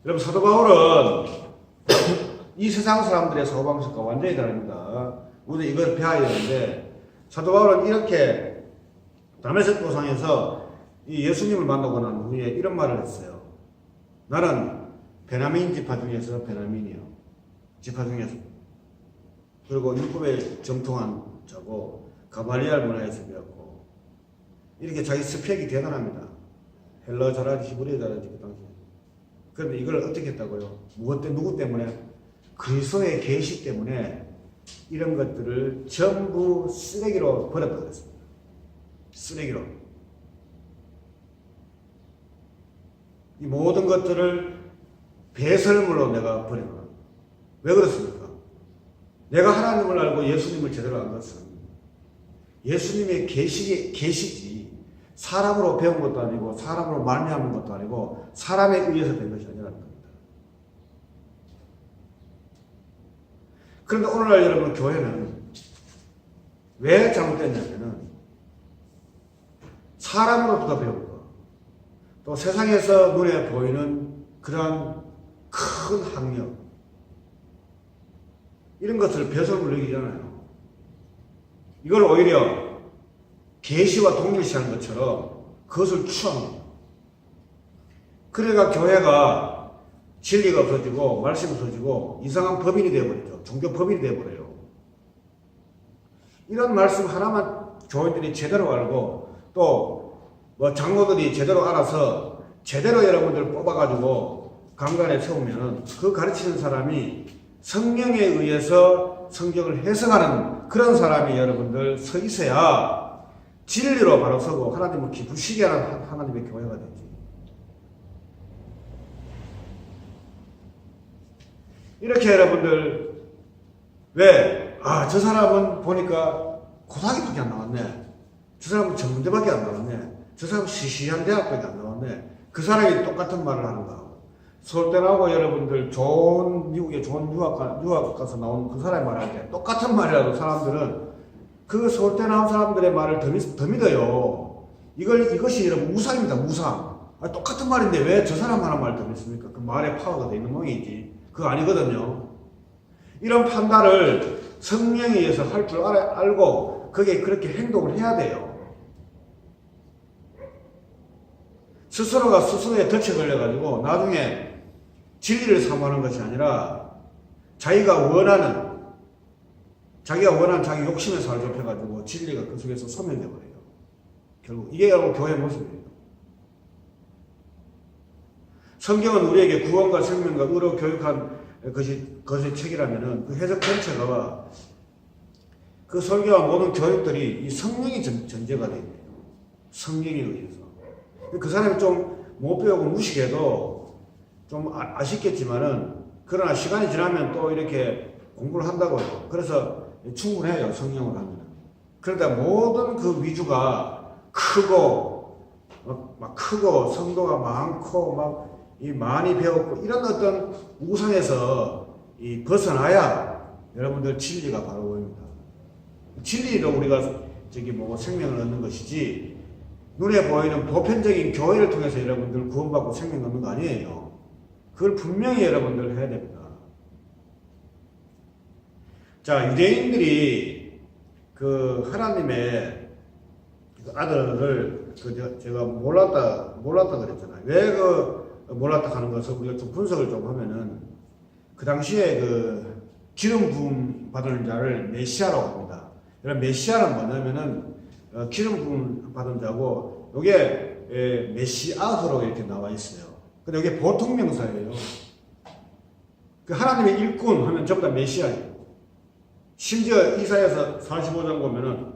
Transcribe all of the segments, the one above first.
여러분, 사도 바울은 이 세상 사람들의 사고방식과 완전히 다릅니다. 우리 이걸 배워야 되는데, 사도 바울은 이렇게 다메섹 도상에서 이 예수님을 만나고 난 후에 이런 말을 했어요. 나는 베냐민 지파 중에서 베냐민이요. 지파 중에서. 그리고 율법에 정통한 자고 가말리알 문화에서 배웠고, 이렇게 자기 스펙이 대단합니다. 헬라 잘하지, 히브리 잘하지, 그 당시에. 그런데 이걸 어떻게 했다고요? 누구 때문에? 그리스도의 계시 때문에 이런 것들을 전부 쓰레기로 버렸다 그랬습니다. 쓰레기로. 이 모든 것들을 배설물로 내가 버려놔. 왜 그렇습니까? 내가 하나님을 알고 예수님을 제대로 안 것은 예수님의 계시지 사람으로 배운 것도 아니고 사람으로 말미암은 것도 아니고 사람에 의해서 된 것이 아니라는 겁니다. 그런데 오늘날 여러분 교회는 왜 잘못됐냐면은 사람으로부터 배우고 또 세상에서 눈에 보이는 그러한 큰 학력 이런 것을 배설물로 여기잖아요. 이걸 오히려 계시와 동일시하는 것처럼 그것을 추앙합니다. 그러니까 교회가 진리가 없어지고 말씀이 없어지고 이상한 법인이 되어버리죠. 종교 법인이 되어버려요. 이런 말씀 하나만 교인들이 제대로 알고 또 뭐 장로들이 제대로 알아서 제대로 여러분들 뽑아가지고 강단에 세우면 그 가르치는 사람이 성령에 의해서 성경을 해석하는 그런 사람이 여러분들 서 있어야 진리로 바로 서고 하나님을 기쁘시게 하는 하나님의 교회가 되지. 이렇게 여러분들 왜 저 사람은 보니까 고등학교밖에 안 나왔네. 저 사람은 전문대밖에 안 나왔네. 저 사람은 시시한 대학밖에 안 나왔네. 그 사람이 똑같은 말을 하는가. 서울대 나오고 여러분들 미국에 좋은 유학 가서 나온 그 사람의 말할 때 똑같은 말이라도 사람들은 그 서울대 나온 사람들의 말을 더 믿어요. 이것이 여러분 우상입니다. 우상. 똑같은 말인데 왜 저 사람 하는 말을 더 믿습니까? 그 말에 파워가 돼 있는 모양이지. 그거 아니거든요. 이런 판단을 성령에 의해서 할 줄 알고 그게 그렇게 행동을 해야 돼요. 스스로가 스스로에 덫에 걸려가지고 나중에 진리를 사모하는 것이 아니라 자기가 원하는 자기 욕심에 사로잡혀가지고 진리가 그 속에서 소멸되어버려요. 결국 이게 여러분 교회의 모습이에요. 성경은 우리에게 구원과 생명과 의로 교육한 것의 책이라면은 그 해석 전체가 그 설교와 모든 교육들이 이 성령이 전제가 되어 있네요. 성령에 의해서. 그 사람이 좀 못 배우고 무식해도 좀 아쉽겠지만은 그러나 시간이 지나면 또 이렇게 공부를 한다고요. 그래서 충분해요. 성령을 하면. 그러다 모든 그 위주가 크고 성도가 많고 많이 배웠고 이런 어떤 우상에서 벗어나야 여러분들 진리가 바로 보입니다. 진리로 우리가 생명을 얻는 것이지 눈에 보이는 보편적인 교회를 통해서 여러분들 구원받고 생명 얻는 거 아니에요. 그걸 분명히 여러분들 해야 됩니다. 자, 유대인들이 그 하나님의 그 아들을 제가 몰랐다 그랬잖아요. 왜 몰랐다 하는 것을 우리가 좀 분석을 좀 하면은 그 당시에 그 기름 부음 받은 자를 메시아라고 합니다. 이런 메시아는 뭐냐면은 기름 부음 받은 자고 이게 메시아서로 이렇게 나와 있어요. 근데 이게 보통 명사예요. 그 하나님의 일꾼 하면 전부 다 메시아예요. 심지어 이사야서 45장 보면은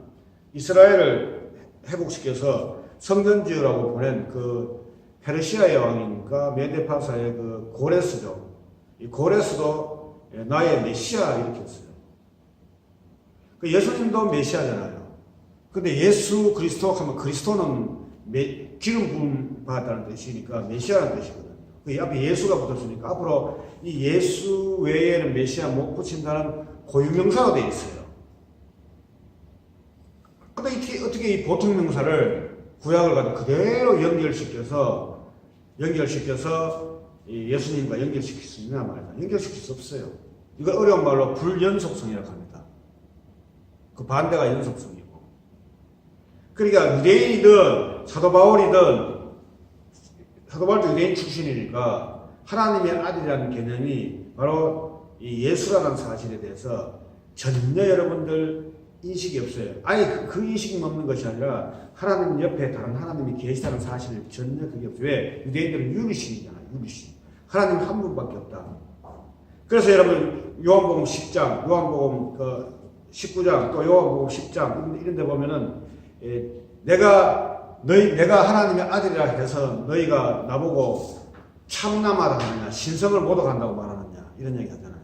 이스라엘을 회복시켜서 성전 지으라고 보낸 그 페르시아의 왕이니까 메데파사의 그 고레스죠. 이 고레스도 나의 메시아 이렇게 했어요. 그 예수님도 메시아잖아요. 근데 예수 그리스도 하면 그리스도는 기름 부음 받았다는 뜻이니까 메시아라는 뜻이거든요. 그 앞에 예수가 붙었으니까 앞으로 이 예수 외에는 메시아 못 붙인다는 고유명사로 되어 있어요. 근데 어떻게 이 보통 명사를 구약을 가지고 그대로 연결시켜서 예수님과 연결시킬 수 있냐 말이야. 연결시킬 수 없어요. 이걸 어려운 말로 불연속성이라고 합니다. 그 반대가 연속성이고. 그러니까 유대인이든 사도 바울도 유대인 출신이니까 하나님의 아들이라는 개념이 바로 이 예수라는 사실에 대해서 전혀 여러분들 인식이 없어요. 아니 그 인식이 없는 것이 아니라 하나님 옆에 다른 하나님이 계시다는 사실을 전혀 그게 없어요. 왜? 유대인들은 유리신이잖아요. 유리신. 하나님 한 분밖에 없다. 그래서 여러분 요한복음 10장, 요한복음 19장, 또 요한복음 10장 이런 데 보면은 내가 하나님의 아들이라 해서 너희가 나보고 참남하라 하느냐, 신성을 모독한다고 말하느냐 이런 얘기 하잖아요.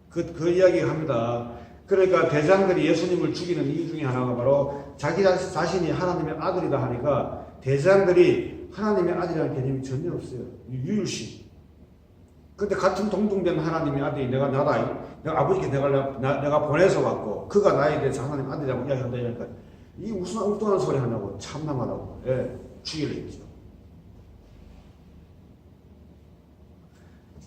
그 이야기 합니다. 그러니까 대장들이 예수님을 죽이는 이유 중에 하나가 바로 자기 자신이 하나님의 아들이다 하니까 대장들이 하나님의 아들이라는 개념이 전혀 없어요. 유일신. 근데 같은 동등된 하나님의 아들이 내가 아버지께 내가 보내서 왔고 그가 나에 대해서 하나님 아들이라고 이야기한다니까 이 무슨 엉뚱한 소리 하냐고 참남하다고 죽이려 했죠.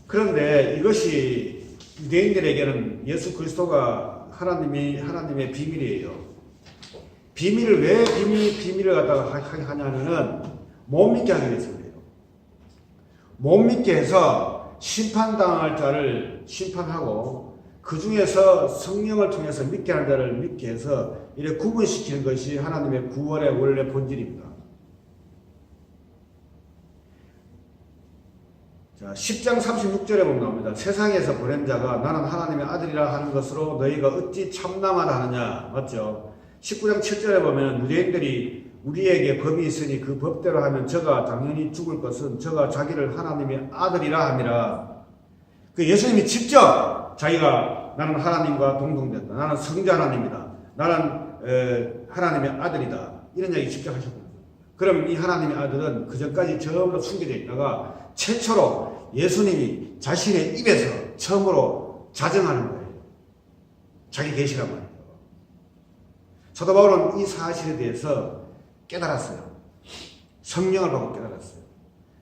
그런데 이것이 유대인들에게는 예수 그리스도가 하나님의 비밀이에요. 비밀을 왜 비밀을 갖다가 하게 하냐면은 못 믿게 하기 위해서 그래요. 못 믿게 해서 심판당할 자를 심판하고 그 중에서 성령을 통해서 믿게 하는 자를 믿게 해서 이렇게 구분시키는 것이 하나님의 구원의 원래 본질입니다. 자, 10장 36절에 보면 나옵니다. 세상에서 보낸 자가 나는 하나님의 아들이라 하는 것으로 너희가 어찌 참남하라 하느냐. 맞죠? 19장 7절에 보면 유대인들이 우리에게 법이 있으니 그 법대로 하면 저가 당연히 죽을 것은 저가 자기를 하나님의 아들이라 함이라. 그 예수님이 직접 자기가 나는 하나님과 동등된다. 나는 성자 하나님이다. 나는 하나님의 아들이다. 이런 얘기 직접 하셨거든요. 그럼 이 하나님의 아들은 그 전까지 전부 숨겨져 있다가 최초로 예수님이 자신의 입에서 처음으로 자정하는 거예요. 자기 계시란 말이에요. 사도 바울은 이 사실에 대해서 깨달았어요. 성령을 받고 깨달았어요.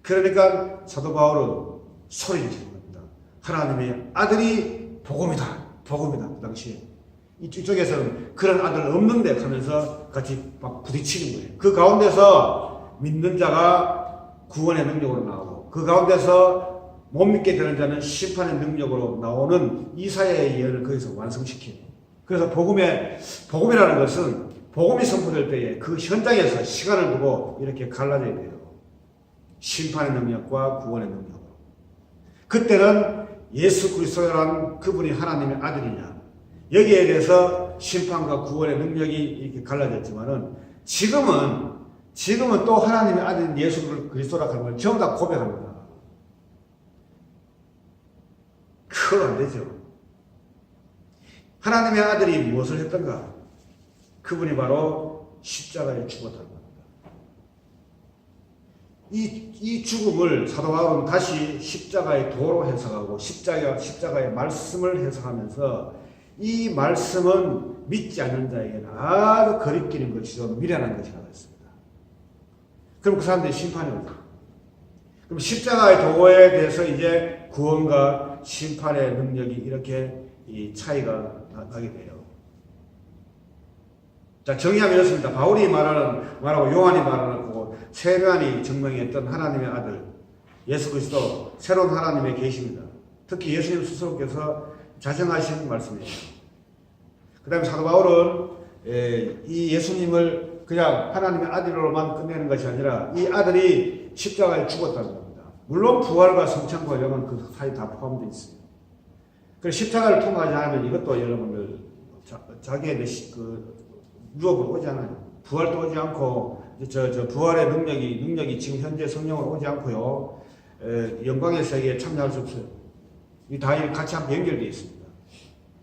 그러니까 사도 바울은 소리를 지른 겁니다. 하나님의 아들이 복음이다. 복음이다. 그 당시에. 이쪽에서는 그런 아들 없는데 하면서 같이 막 부딪히는 거예요. 그 가운데서 믿는 자가 구원의 능력으로 나오고 그 가운데서 못 믿게 되는 자는 심판의 능력으로 나오는 이사야의 예언을 거기서 완성시켜요. 그래서 복음이라는 것은 복음이 선포될 때에 그 현장에서 시간을 두고 이렇게 갈라져야 돼요. 심판의 능력과 구원의 능력으로. 그때는 예수 그리스도라는 그분이 하나님의 아들이냐. 여기에 대해서 심판과 구원의 능력이 이렇게 갈라졌지만은 지금은 또 하나님의 아들인 예수 그리스도라고 하는 걸 전부 다 고백합니다. 그건 안 되죠. 하나님의 아들이 무엇을 했던가? 그분이 바로 십자가에 죽었다는 겁니다. 이 죽음을 사도 바울은 다시 십자가의 도로 해석하고 십자가의 말씀을 해석하면서 이 말씀은 믿지 않는 자에게는 아주 거리끼는 것이죠. 미련한 것이라고 했습니다. 그럼 그 사람들이 심판이 오죠. 그럼 십자가의 도에 대해서 이제 구원과 심판의 능력이 이렇게 이 차이가 나게 돼요. 자, 정의하면 이렇습니다. 바울이 말하고 요한이 말하고 세면이 증명했던 하나님의 아들 예수 그리스도 새로운 하나님의 계십니다. 특히 예수님 스스로께서 자정하신 말씀이에요. 그 다음에 사도 바울은 이 예수님을 그냥 하나님의 아들로만 끝내는 것이 아니라 이 아들이 십자가에 죽었다는 겁니다. 물론 부활과 성찬과 영은 그 사이 다 포함되어 있어요. 그래서 십자가를 통과하지 않으면 이것도 여러분들 자기의 유업으로 오지 않아요. 부활도 오지 않고 부활의 능력이 지금 현재 성령으로 오지 않고요. 영광의 세계에 참여할 수 없어요. 이 다 같이 한번 연결되어 있습니다.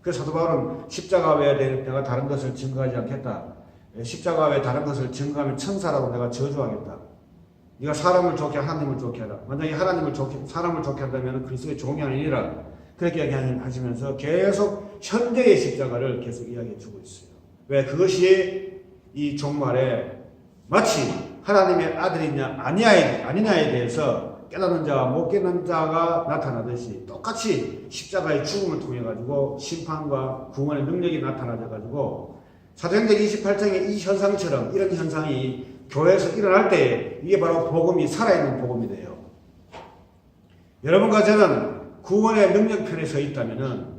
그래서 사도 바울은 십자가 외에 내가 다른 것을 증거하지 않겠다. 십자가 외에 다른 것을 증거하면 천사라고 내가 저주하겠다. 네가 사람을 좋게 하나님을 좋게 하라. 만약에 사람을 좋게 한다면 그리스도의 종이 아니라 그렇게 이야기하시면서 계속 현재의 십자가를 계속 이야기해 주고 있어요. 왜? 그것이 이 종말에 마치 하나님의 아들이냐 아니냐에 대해서 깨닫는 자와 못 깨닫는 자가 나타나듯이 똑같이 십자가의 죽음을 통해 가지고 심판과 구원의 능력이 나타나져 가지고 사도행전 28장의 이 현상처럼 이런 현상이 교회에서 일어날 때 이게 바로 복음이 살아있는 복음이 돼요. 여러분과 저는 구원의 능력편에 서 있다면은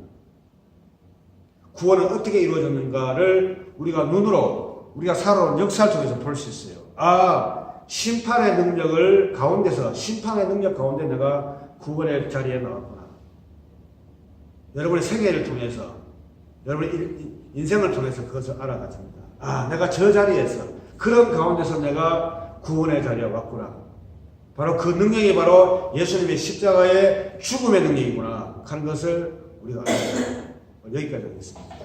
구원은 어떻게 이루어졌는가를 우리가 눈으로 우리가 살아온 역사를 통해서 볼 수 있어요. 심판의 능력을 가운데서 심판의 능력 가운데 내가 구원의 자리에 나왔구나. 여러분의 생애를 통해서 여러분의 인생을 통해서 그것을 알아가집니다. 내가 저 자리에서 그런 가운데서 내가 구원의 자리에 왔구나. 바로 그 능력이 바로 예수님의 십자가의 죽음의 능력이구나 하는 것을 우리가 알아요. 여기까지 하겠습니다.